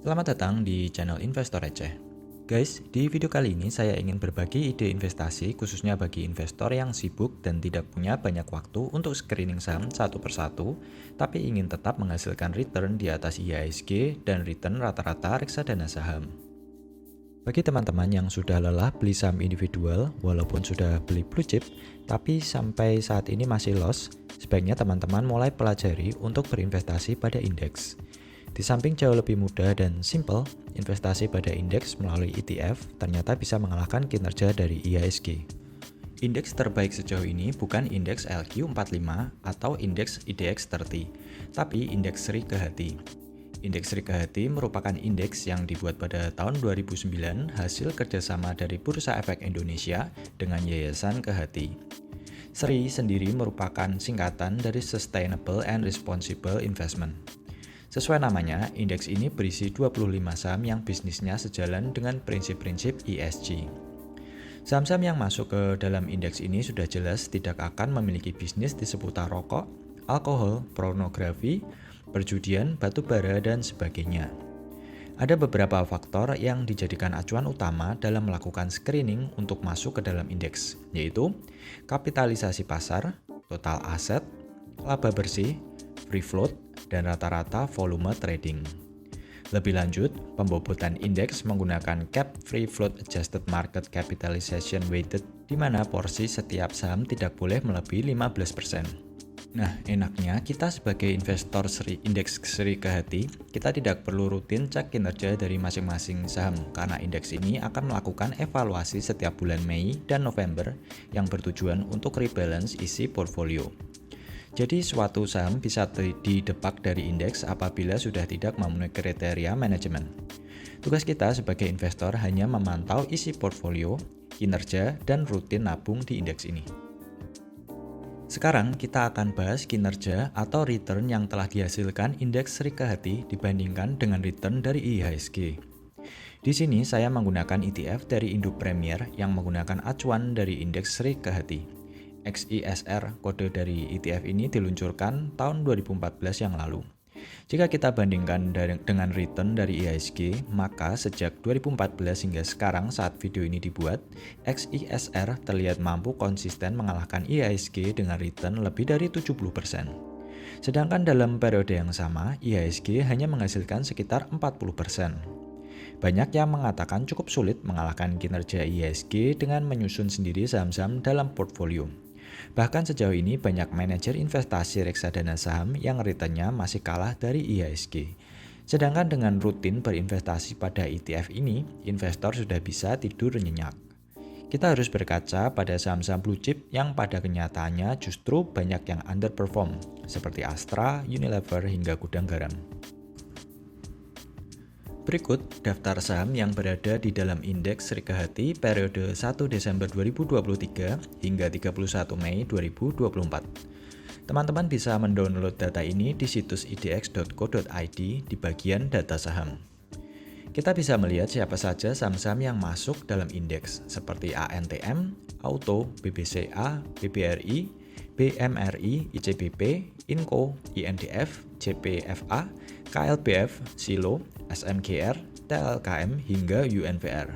Selamat datang di channel Investor Receh. Guys, di video kali ini saya ingin berbagi ide investasi khususnya bagi investor yang sibuk dan tidak punya banyak waktu untuk screening saham satu persatu, tapi ingin tetap menghasilkan return di atas IHSG dan return rata-rata reksadana saham. Bagi teman-teman yang sudah lelah beli saham individual, walaupun sudah beli blue chip, tapi sampai saat ini masih loss, sebaiknya teman-teman mulai pelajari untuk berinvestasi pada indeks. Di samping jauh lebih mudah dan simple, investasi pada indeks melalui ETF ternyata bisa mengalahkan kinerja dari IHSG. Indeks terbaik sejauh ini bukan indeks LQ45 atau indeks IDX 30, tapi indeks Sri Kehati. Indeks Sri Kehati merupakan indeks yang dibuat pada tahun 2009 hasil kerjasama dari Bursa Efek Indonesia dengan Yayasan Kehati. Sri sendiri merupakan singkatan dari Sustainable and Responsible Investment. Sesuai namanya, indeks ini berisi 25 saham yang bisnisnya sejalan dengan prinsip-prinsip ESG. Saham-saham yang masuk ke dalam indeks ini sudah jelas tidak akan memiliki bisnis di seputar rokok, alkohol, pornografi, perjudian, batu bara, dan sebagainya. Ada beberapa faktor yang dijadikan acuan utama dalam melakukan screening untuk masuk ke dalam indeks, yaitu kapitalisasi pasar, total aset, laba bersih, free float, dan rata-rata volume trading. Lebih lanjut, pembobotan indeks menggunakan cap free float adjusted market capitalization weighted di mana porsi setiap saham tidak boleh melebihi 15%. Nah, enaknya kita sebagai investor indeks Sri Kehati, kita tidak perlu rutin cek kinerja dari masing-masing saham karena indeks ini akan melakukan evaluasi setiap bulan Mei dan November yang bertujuan untuk rebalance isi portfolio. Jadi suatu saham bisa didepak dari indeks apabila sudah tidak memenuhi kriteria manajemen. Tugas kita sebagai investor hanya memantau isi portfolio, kinerja, dan rutin nabung di indeks ini. Sekarang kita akan bahas kinerja atau return yang telah dihasilkan indeks Sri Kehati dibandingkan dengan return dari IHSG. Di sini saya menggunakan ETF dari Indo Premier yang menggunakan acuan dari indeks Sri Kehati. XISR, kode dari ETF ini diluncurkan tahun 2014 yang lalu. Jika kita bandingkan dengan return dari IHSG, maka sejak 2014 hingga sekarang saat video ini dibuat, XISR terlihat mampu konsisten mengalahkan IHSG dengan return lebih dari 70%. Sedangkan dalam periode yang sama, IHSG hanya menghasilkan sekitar 40%. Banyak yang mengatakan cukup sulit mengalahkan kinerja IHSG dengan menyusun sendiri saham-saham dalam portfolio. Bahkan sejauh ini banyak manajer investasi reksadana saham yang returnnya masih kalah dari IHSG. Sedangkan dengan rutin berinvestasi pada ETF ini, investor sudah bisa tidur nyenyak. Kita harus berkaca pada saham-saham blue chip yang pada kenyataannya justru banyak yang underperform, seperti Astra, Unilever, hingga Gudang Garam. Berikut daftar saham yang berada di dalam indeks Sri Kehati periode 1 Desember 2023 hingga 31 Mei 2024. Teman-teman bisa mendownload data ini di situs idx.co.id di bagian data saham. Kita bisa melihat siapa saja saham-saham yang masuk dalam indeks seperti ANTM, Auto, BBCA, BBRI, BMRI, ICBP, Inco, INDF, JPFA, KLBF, Silo, SMGR, TLKM, hingga UNVR.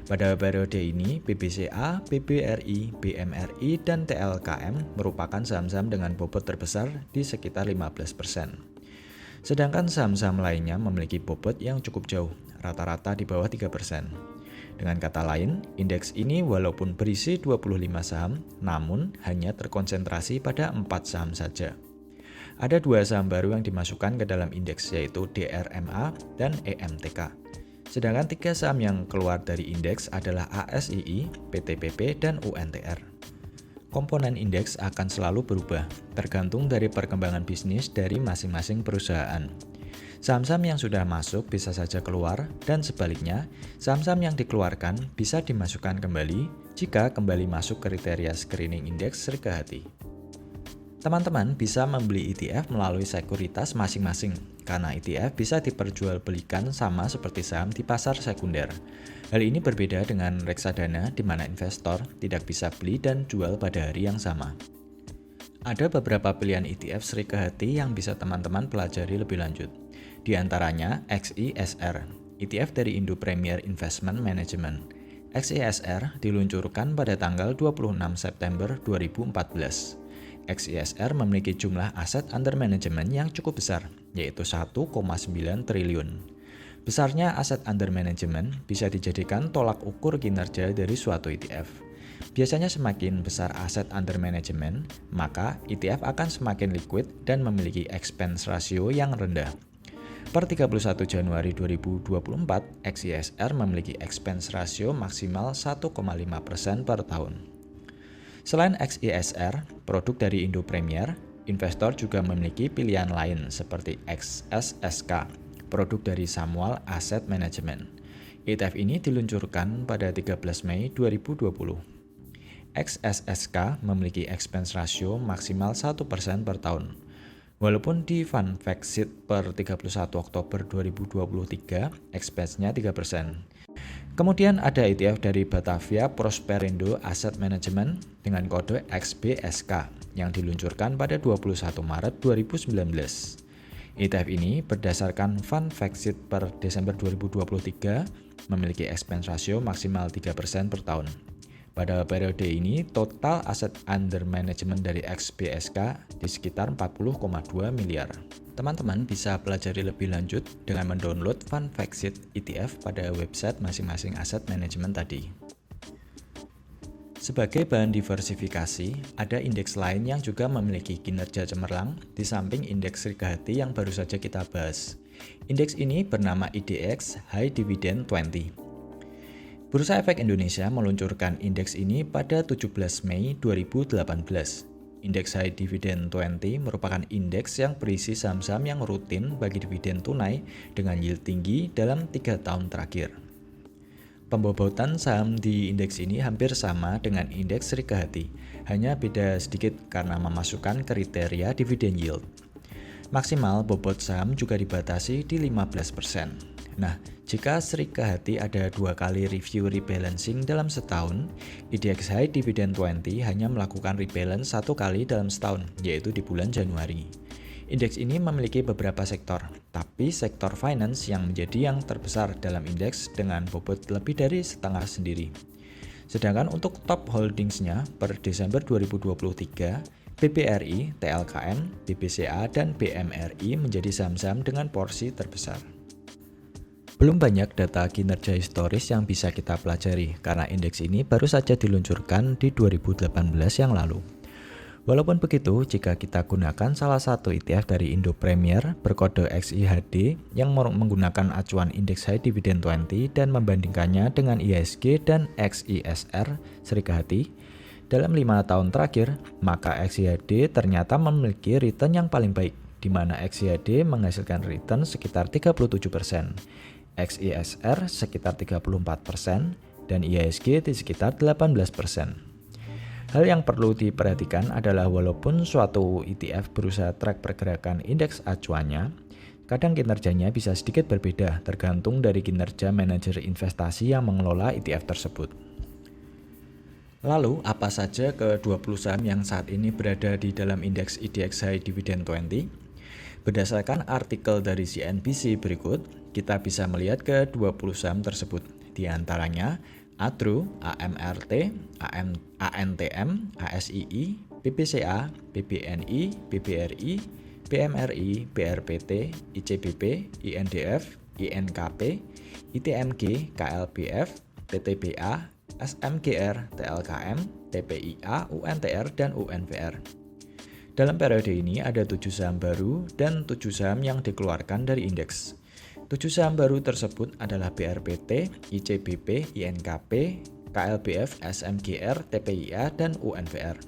Pada periode ini, BBCA, BBRI, BMRI, dan TLKM merupakan saham-saham dengan bobot terbesar di sekitar 15%. Sedangkan saham-saham lainnya memiliki bobot yang cukup jauh, rata-rata di bawah 3%. Dengan kata lain, indeks ini walaupun berisi 25 saham, namun hanya terkonsentrasi pada 4 saham saja. Ada 2 saham baru yang dimasukkan ke dalam indeks yaitu DRMA dan EMTK. Sedangkan 3 saham yang keluar dari indeks adalah ASII, PTPP, dan UNTR. Komponen indeks akan selalu berubah, tergantung dari perkembangan bisnis dari masing-masing perusahaan. Saham-saham yang sudah masuk bisa saja keluar, dan sebaliknya, saham-saham yang dikeluarkan bisa dimasukkan kembali jika kembali masuk kriteria screening indeks Sri Kehati. Teman-teman bisa membeli ETF melalui sekuritas masing-masing, karena ETF bisa diperjualbelikan sama seperti saham di pasar sekunder. Hal ini berbeda dengan reksadana di mana investor tidak bisa beli dan jual pada hari yang sama. Ada beberapa pilihan ETF Sri Kehati yang bisa teman-teman pelajari lebih lanjut. Di antaranya XISR, ETF dari Indo Premier Investment Management. XISR diluncurkan pada tanggal 26 September 2014. XISR memiliki jumlah aset under management yang cukup besar, yaitu 1,9 triliun. Besarnya aset under management bisa dijadikan tolak ukur kinerja dari suatu ETF. Biasanya semakin besar aset under management, maka ETF akan semakin liquid dan memiliki expense ratio yang rendah. Per 31 Januari 2024, XISR memiliki expense ratio maksimal 1,5% per tahun. Selain XISR, produk dari Indo Premier, investor juga memiliki pilihan lain seperti XSSK, produk dari Samuel Asset Management. ETF ini diluncurkan pada 13 Mei 2020. XSSK memiliki expense ratio maksimal 1% per tahun. Walaupun di Fun Fact Sheet per 31 Oktober 2023, expense-nya 3%. Kemudian ada ETF dari Batavia Prosperindo Asset Management dengan kode XBSK yang diluncurkan pada 21 Maret 2019. ETF ini berdasarkan Fun Fact Sheet per Desember 2023 memiliki expense ratio maksimal 3% per tahun. Pada periode ini, total aset under management dari XBSK di sekitar 40,2 miliar. Teman-teman bisa pelajari lebih lanjut dengan mendownload Fun Fact Sheet ETF pada website masing-masing aset management tadi. Sebagai bahan diversifikasi, ada indeks lain yang juga memiliki kinerja cemerlang di samping indeks Serikahati yang baru saja kita bahas. Indeks ini bernama IDX High Dividend 20. Bursa Efek Indonesia meluncurkan indeks ini pada 17 Mei 2018. Indeks High Dividend 20 merupakan indeks yang berisi saham-saham yang rutin bagi dividen tunai dengan yield tinggi dalam 3 tahun terakhir. Pembobotan saham di indeks ini hampir sama dengan indeks Serikahati, hanya beda sedikit karena memasukkan kriteria dividen yield. Maksimal bobot saham juga dibatasi di 15%. Nah, jika Serikahati ada 2 kali review rebalancing dalam setahun, IDX High Dividend 20 hanya melakukan rebalance 1 kali dalam setahun, yaitu di bulan Januari. Indeks ini memiliki beberapa sektor, tapi sektor finance yang menjadi yang terbesar dalam indeks dengan bobot lebih dari setengah sendiri. Sedangkan untuk top holdingsnya per Desember 2023, BBRI, TLKM, BBCA, dan BMRI menjadi saham-saham dengan porsi terbesar. Belum banyak data kinerja historis yang bisa kita pelajari karena indeks ini baru saja diluncurkan di 2018 yang lalu. Walaupun begitu, jika kita gunakan salah satu ETF dari Indo Premier berkode XIHD yang menggunakan acuan indeks High Dividend 20 dan membandingkannya dengan IHSG dan XISR Serikahati dalam 5 tahun terakhir, maka XIHD ternyata memiliki return yang paling baik, di mana XIHD menghasilkan return sekitar 37%. XISR sekitar 34%, dan IHSG di sekitar 18%. Hal yang perlu diperhatikan adalah walaupun suatu ETF berusaha track pergerakan indeks acuannya, kadang kinerjanya bisa sedikit berbeda tergantung dari kinerja manajer investasi yang mengelola ETF tersebut. Lalu, apa saja ke-20 saham yang saat ini berada di dalam indeks IDX High Dividend 20? Berdasarkan artikel dari CNBC berikut, kita bisa melihat ke-20 saham tersebut, di antaranya ATRU, AMRT, ANTM, ASII, BBCA, BBNI, BBRI, BMRI, BRPT, ICBP, INDF, INKP, ITMG, KLBF, PTBA, SMGR, TLKM, TPIA, UNTR, dan UNVR. Dalam periode ini ada 7 saham baru dan 7 saham yang dikeluarkan dari indeks. 7 saham baru tersebut adalah BRPT, ICBP, INKP, KLBF, SMGR, TPIA, dan UNVR.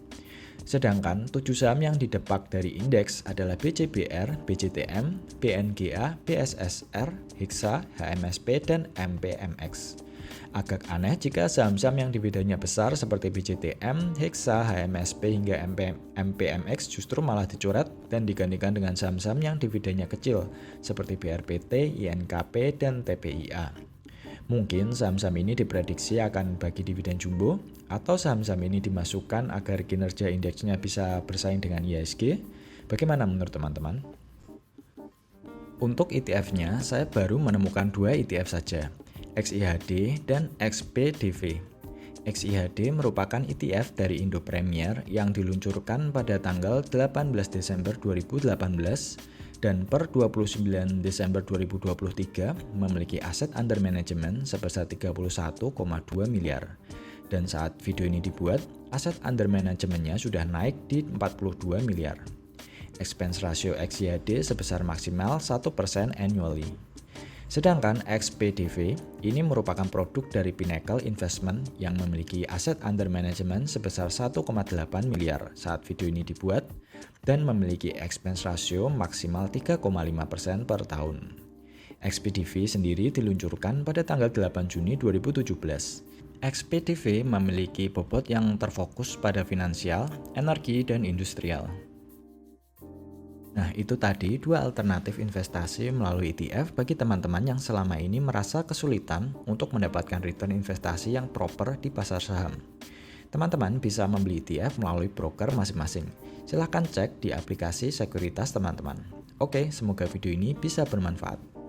Sedangkan 7 saham yang didepak dari indeks adalah BCBR, BCTM, BNGA, BSSR, HIXA, HMSP, dan MPMX. Agak aneh jika saham-saham yang dividennya besar seperti BCTM, HIXA, HMSP, hingga MPMX justru malah dicoret dan digantikan dengan saham-saham yang dividennya kecil seperti BRPT, INKP, dan TPIA. Mungkin saham-saham ini diprediksi akan bagi dividen jumbo, atau saham-saham ini dimasukkan agar kinerja indeksnya bisa bersaing dengan IHSG. Bagaimana menurut teman-teman? Untuk ETF-nya, saya baru menemukan 2 ETF saja, XIHD dan XPDV. XIHD merupakan ETF dari Indo Premier yang diluncurkan pada tanggal 18 Desember 2018 dan per 29 Desember 2023 memiliki aset under management sebesar 31,2 miliar. Dan saat video ini dibuat, aset under manajemennya sudah naik di 42 miliar. Expense ratio XYD sebesar maksimal 1% annually. Sedangkan XPDV ini merupakan produk dari Pinnacle Investment yang memiliki aset under management sebesar 1,8 miliar saat video ini dibuat dan memiliki expense ratio maksimal 3,5% per tahun. XPDV sendiri diluncurkan pada tanggal 8 Juni 2017. XPDV memiliki bobot yang terfokus pada finansial, energi, dan industrial. Nah, itu tadi 2 alternatif investasi melalui ETF bagi teman-teman yang selama ini merasa kesulitan untuk mendapatkan return investasi yang proper di pasar saham. Teman-teman bisa membeli ETF melalui broker masing-masing. Silahkan cek di aplikasi sekuritas teman-teman. Oke, semoga video ini bisa bermanfaat.